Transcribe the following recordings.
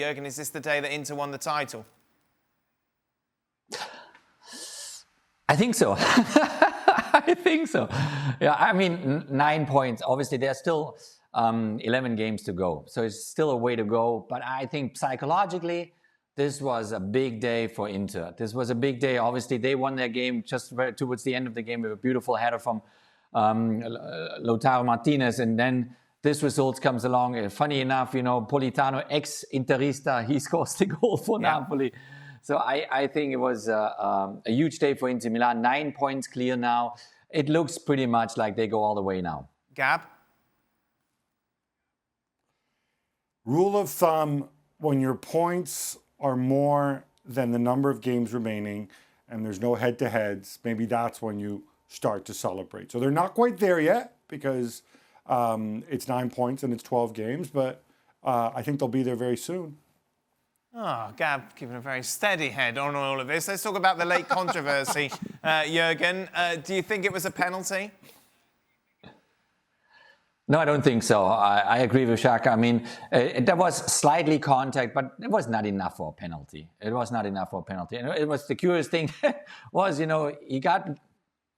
Jurgen, is this the day that Inter won the title? I think so. I think so. Yeah, I mean, 9 points. Obviously, there's still 11 games to go. So it's still a way to go. But I think psychologically, this was a big day for Inter. This was a big day. Obviously, they won their game just towards the end of the game with a beautiful header from Lautaro Martinez. And then this result comes along. Funny enough, you know, Politano, ex-Interista, he scores the goal for Napoli. So I think it was a huge day for Inter Milan. 9 points clear now. It looks pretty much like they go all the way now. Gab? Rule of thumb, when your points are more than the number of games remaining and there's no head-to-heads, maybe that's when you start to celebrate. So they're not quite there yet because it's 9 points and it's 12 games, but I think they'll be there very soon. Oh, Gab, keeping a very steady head on all of this. Let's talk about the late controversy. Jurgen, do you think it was a penalty? No, I don't think so. I agree with Shaka. I mean, there was slightly contact, but it was not enough for a penalty. It was not enough for a penalty. And it was the curious thing was, you know, he got,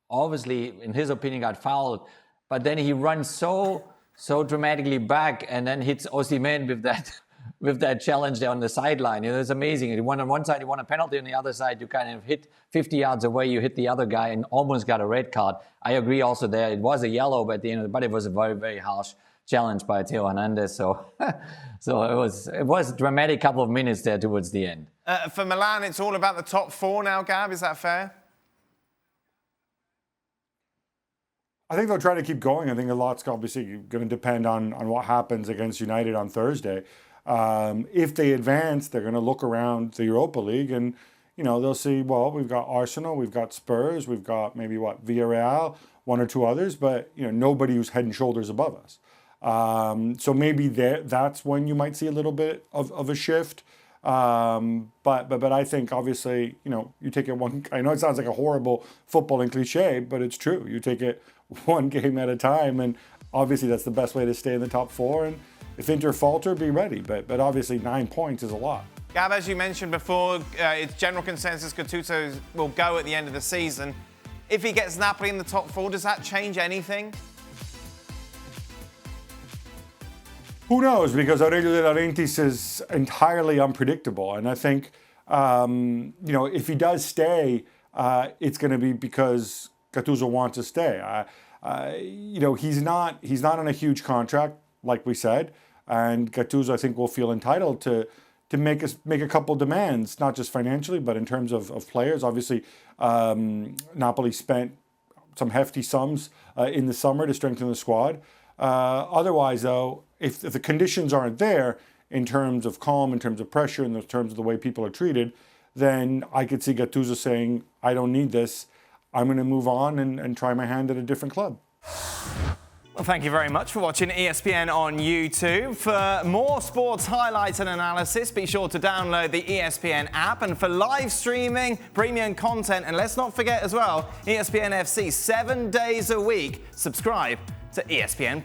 obviously, in his opinion, got fouled, but then he runs so dramatically back and then hits Osimhen with that challenge there on the sideline. You know, it's amazing. He won on one side, he won a penalty. On the other side, you kind of hit 50 yards away, you hit the other guy and almost got a red card. I agree also there. It was a yellow, but it was a very, very harsh challenge by Theo Hernandez. So it was a dramatic couple of minutes there towards the end. For Milan, it's all about the top four now, Gab. Is that fair? I think they'll try to keep going. I think a lot's obviously going to depend on what happens against United on Thursday. If they advance, they're going to look around the Europa League and, you know, they'll see, well, we've got Arsenal, we've got Spurs, we've got maybe, Villarreal, one or two others, but, you know, nobody who's head and shoulders above us. So maybe that's when you might see a little bit of a shift. But I think, obviously, you know, you take it one, I know it sounds like a horrible footballing cliche, but it's true. You take it one game at a time, and obviously that's the best way to stay in the top four. And if Inter falter, be ready. But obviously 9 points is a lot. Gab, as you mentioned before, it's general consensus Scudetto will go at the end of the season. If he gets Napoli in the top four, does that change anything? Who knows? Because Aurelio De Laurentiis is entirely unpredictable. And I think, you know, if he does stay, it's going to be because Gattuso wants to stay. You know, he's not on a huge contract, like we said. And Gattuso, I think, will feel entitled to make a couple demands, not just financially, but in terms of players. Obviously, Napoli spent some hefty sums in the summer to strengthen the squad. Otherwise, though, if the conditions aren't there in terms of calm, in terms of pressure, in terms of the way people are treated, then I could see Gattuso saying, I don't need this. I'm going to move on and try my hand at a different club. Well, thank you very much for watching ESPN on YouTube. For more sports highlights and analysis, be sure to download the ESPN app. And for live streaming, premium content, and let's not forget as well, ESPN FC 7 days a week. Subscribe to ESPN+.